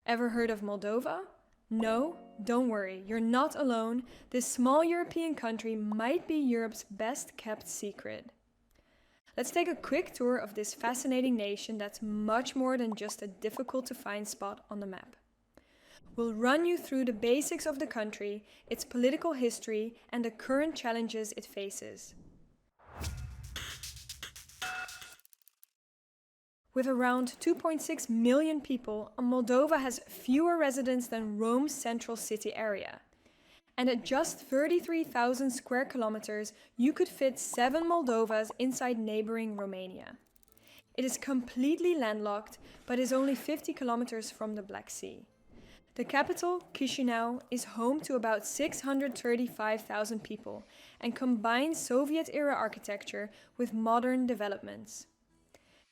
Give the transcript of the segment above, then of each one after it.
Ever heard of Moldova? No? Don't worry, you're not alone. This small European country might be Europe's best kept secret. Let's take a quick tour of this fascinating nation that's much more than just a difficult to find spot on the map. We'll run you through the basics of the country, its political history, and the current challenges it faces. With around 2.6 million people, Moldova has fewer residents than Rome's central city area. And at just 33,000 square kilometers, you could fit 7 Moldovas inside neighboring Romania. It is completely landlocked, but is only 50 kilometers from the Black Sea. The capital, Chisinau, is home to about 635,000 people and combines Soviet-era architecture with modern developments.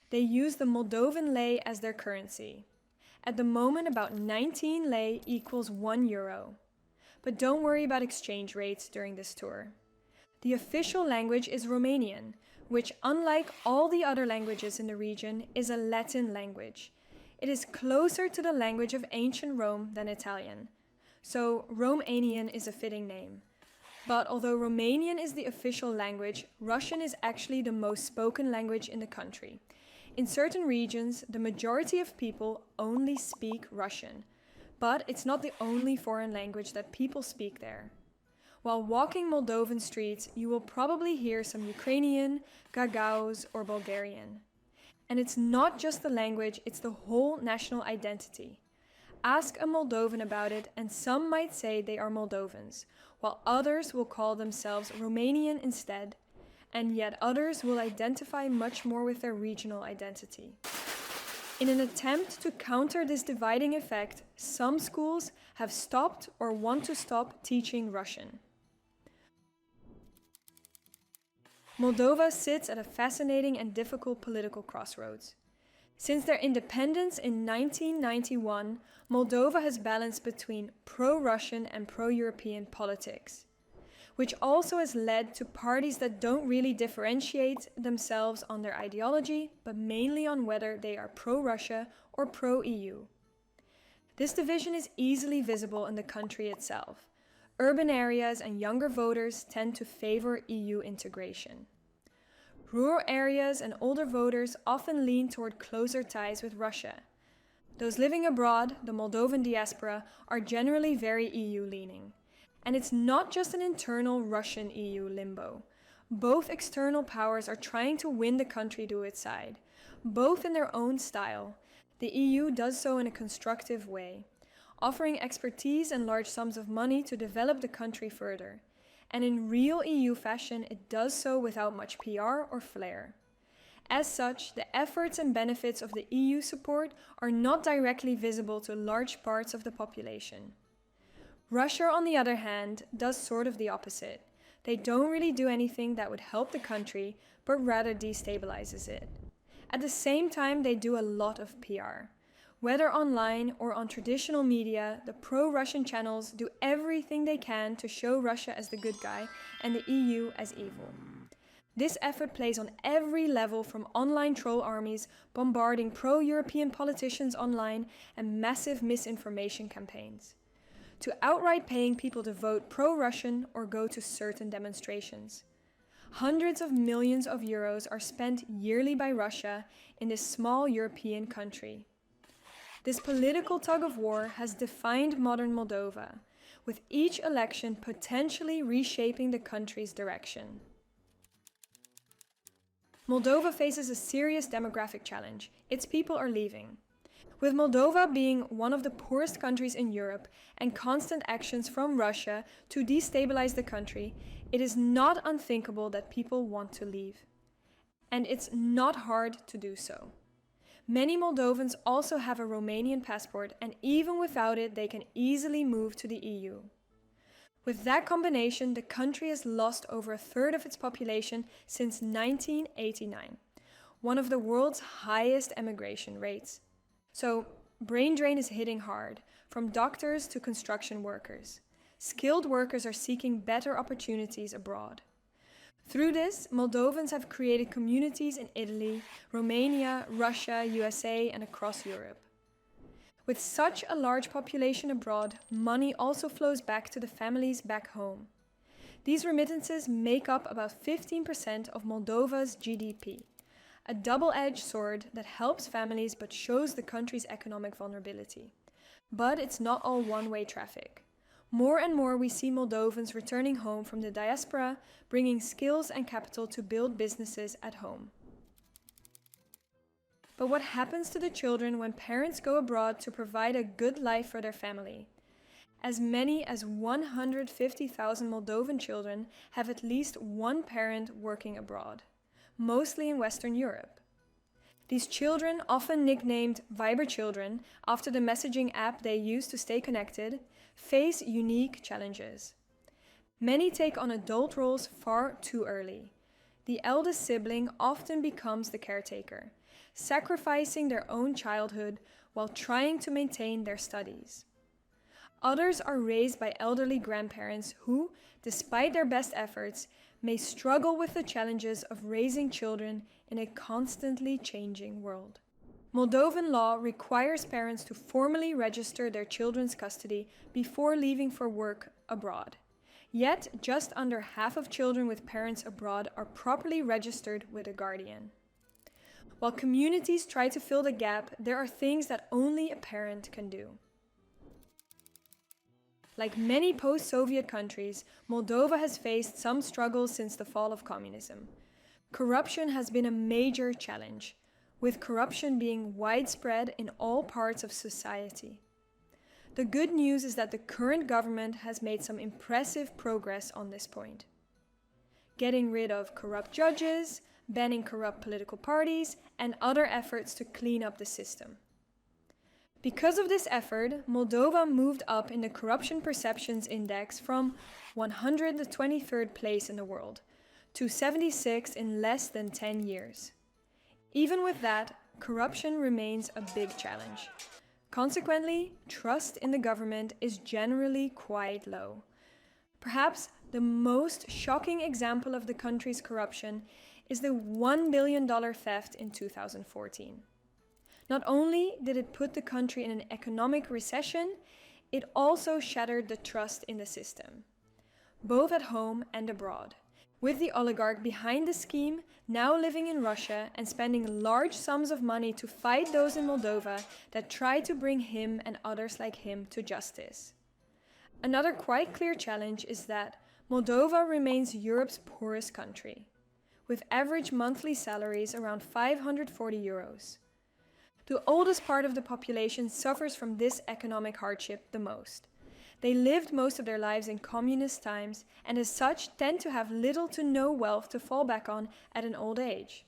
They use the Moldovan lei as their currency. At the moment, about 19 lei equals €1. But don't worry about exchange rates during this tour. The official language is Romanian, which, unlike all the other languages in the region, is a Latin language. It is closer to the language of ancient Rome than Italian, so Romanian is a fitting name. But although Romanian is the official language, Russian is actually the most spoken language in the country. In certain regions, the majority of people only speak Russian, but it's not the only foreign language that people speak there. While walking Moldovan streets, you will probably hear some Ukrainian, Gagauz, or Bulgarian. And it's not just the language, it's the whole national identity. Ask a Moldovan about it and some might say they are Moldovans, while others will call themselves Romanian instead, and yet others will identify much more with their regional identity. In an attempt to counter this dividing effect, some schools have stopped or want to stop teaching Russian. Moldova sits at a fascinating and difficult political crossroads. Since their independence in 1991, Moldova has balanced between pro-Russian and pro-European politics, which also has led to parties that don't really differentiate themselves on their ideology, but mainly on whether they are pro-Russia or pro-EU. This division is easily visible in the country itself. Urban areas and younger voters tend to favor EU integration. Rural areas and older voters often lean toward closer ties with Russia. Those living abroad, the Moldovan diaspora, are generally very EU-leaning. And it's not just an internal Russian-EU limbo. Both external powers are trying to win the country to its side, both in their own style. The EU does so in a constructive way, offering expertise and large sums of money to develop the country further. And in real EU fashion, it does so without much PR or flair. As such, the efforts and benefits of the EU support are not directly visible to large parts of the population. Russia, on the other hand, does sort of the opposite. They don't really do anything that would help the country, but rather destabilizes it. At the same time, they do a lot of PR. Whether online or on traditional media, the pro-Russian channels do everything they can to show Russia as the good guy and the EU as evil. This effort plays on every level, from online troll armies bombarding pro-European politicians online and massive misinformation campaigns, to outright paying people to vote pro-Russian or go to certain demonstrations. Hundreds of millions of euros are spent yearly by Russia in this small European country. This political tug-of-war has defined modern Moldova, with each election potentially reshaping the country's direction. Moldova faces a serious demographic challenge. Its people are leaving. With Moldova being one of the poorest countries in Europe and constant actions from Russia to destabilize the country, it is not unthinkable that people want to leave. And it's not hard to do so. Many Moldovans also have a Romanian passport, and even without it, they can easily move to the EU. With that combination, the country has lost over a third of its population since 1989, one of the world's highest emigration rates. So, brain drain is hitting hard, from doctors to construction workers. Skilled workers are seeking better opportunities abroad. Through this, Moldovans have created communities in Italy, Romania, Russia, USA, and across Europe. With such a large population abroad, money also flows back to the families back home. These remittances make up about 15% of Moldova's GDP, a double-edged sword that helps families but shows the country's economic vulnerability. But it's not all one-way traffic. More and more we see Moldovans returning home from the diaspora, bringing skills and capital to build businesses at home. But what happens to the children when parents go abroad to provide a good life for their family? As many as 150,000 Moldovan children have at least one parent working abroad, mostly in Western Europe. These children, often nicknamed Viber children after the messaging app they use to stay connected, face unique challenges. Many take on adult roles far too early. The eldest sibling often becomes the caretaker, sacrificing their own childhood while trying to maintain their studies. Others are raised by elderly grandparents who, despite their best efforts, may struggle with the challenges of raising children in a constantly changing world. Moldovan law requires parents to formally register their children's custody before leaving for work abroad. Yet, just under half of children with parents abroad are properly registered with a guardian. While communities try to fill the gap, there are things that only a parent can do. Like many post-Soviet countries, Moldova has faced some struggles since the fall of communism. Corruption has been a major challenge, with corruption being widespread in all parts of society. The good news is that the current government has made some impressive progress on this point. Getting rid of corrupt judges, banning corrupt political parties, and other efforts to clean up the system. Because of this effort, Moldova moved up in the Corruption Perceptions Index from 123rd place in the world to 76 in less than 10 years. Even with that, corruption remains a big challenge. Consequently, trust in the government is generally quite low. Perhaps the most shocking example of the country's corruption is the $1 billion theft in 2014. Not only did it put the country in an economic recession, it also shattered the trust in the system, both at home and abroad, with the oligarch behind the scheme now living in Russia and spending large sums of money to fight those in Moldova that try to bring him and others like him to justice. Another quite clear challenge is that Moldova remains Europe's poorest country, with average monthly salaries around 540 euros. The oldest part of the population suffers from this economic hardship the most. They lived most of their lives in communist times and as such tend to have little to no wealth to fall back on at an old age.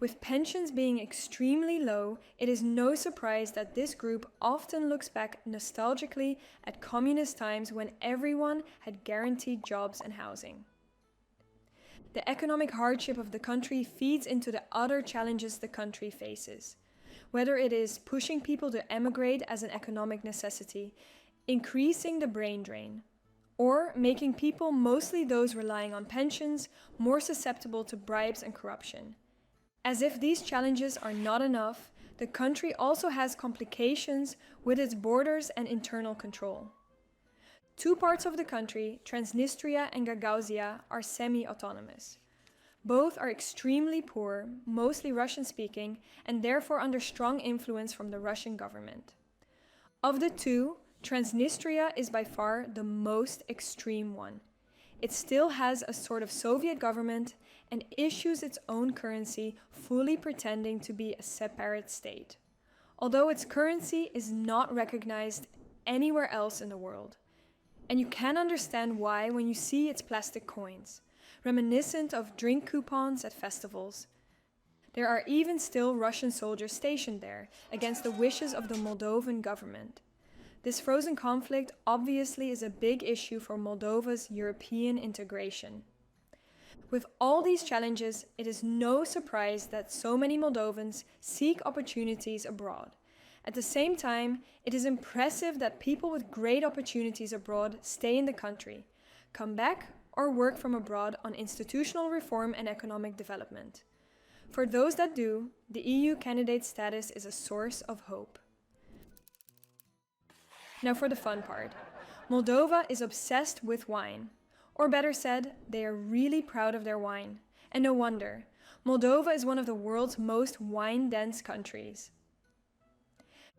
With pensions being extremely low, it is no surprise that this group often looks back nostalgically at communist times when everyone had guaranteed jobs and housing. The economic hardship of the country feeds into the other challenges the country faces. Whether it is pushing people to emigrate as an economic necessity, increasing the brain drain, or making people, mostly those relying on pensions, more susceptible to bribes and corruption. As if these challenges are not enough, the country also has complications with its borders and internal control. Two parts of the country, Transnistria and Gagauzia, are semi-autonomous. Both are extremely poor, mostly Russian-speaking, and therefore under strong influence from the Russian government. Of the two, Transnistria is by far the most extreme one. It still has a sort of Soviet government and issues its own currency, fully pretending to be a separate state, although its currency is not recognized anywhere else in the world. And you can understand why when you see its plastic coins, reminiscent of drink coupons at festivals. There are even still Russian soldiers stationed there, against the wishes of the Moldovan government. This frozen conflict obviously is a big issue for Moldova's European integration. With all these challenges, it is no surprise that so many Moldovans seek opportunities abroad. At the same time, it is impressive that people with great opportunities abroad stay in the country, come back, or work from abroad on institutional reform and economic development. For those that do, the EU candidate status is a source of hope. Now for the fun part. Moldova is obsessed with wine. Or better said, they are really proud of their wine. And no wonder. Moldova is one of the world's most wine-dense countries.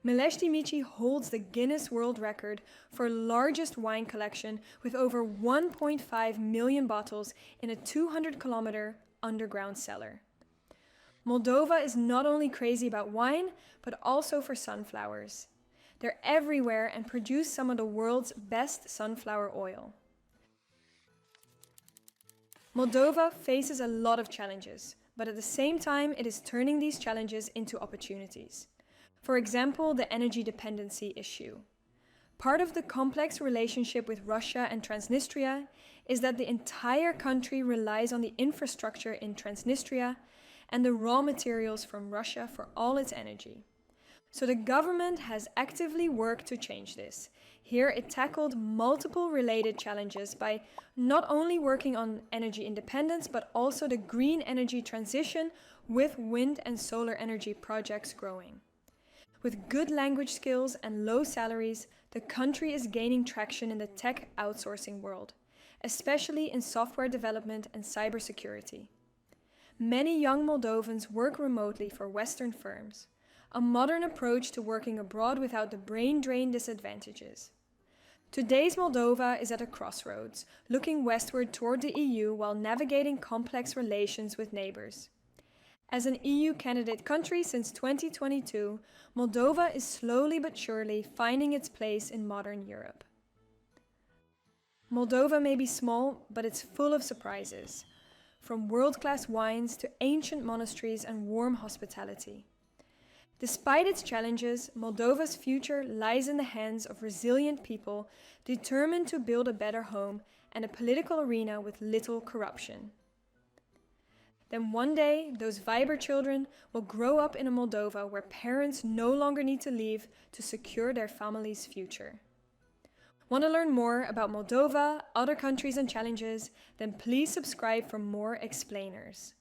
Mileștimici holds the Guinness World Record for largest wine collection with over 1.5 million bottles in a 200-kilometer underground cellar. Moldova is not only crazy about wine, but also for sunflowers. They're everywhere and produce some of the world's best sunflower oil. Moldova faces a lot of challenges, but at the same time it is turning these challenges into opportunities. For example, the energy dependency issue. Part of the complex relationship with Russia and Transnistria is that the entire country relies on the infrastructure in Transnistria and the raw materials from Russia for all its energy. So the government has actively worked to change this. Here it tackled multiple related challenges by not only working on energy independence, but also the green energy transition with wind and solar energy projects growing. With good language skills and low salaries, the country is gaining traction in the tech outsourcing world, especially in software development and cybersecurity. Many young Moldovans work remotely for Western firms, a modern approach to working abroad without the brain drain disadvantages. Today's Moldova is at a crossroads, looking westward toward the EU while navigating complex relations with neighbors. As an EU candidate country since 2022, Moldova is slowly but surely finding its place in modern Europe. Moldova may be small, but it's full of surprises, from world-class wines to ancient monasteries and warm hospitality. Despite its challenges, Moldova's future lies in the hands of resilient people determined to build a better home and a political arena with little corruption. Then one day, those vibrant children will grow up in a Moldova where parents no longer need to leave to secure their family's future. Want to learn more about Moldova, other countries and challenges? Then please subscribe for more explainers.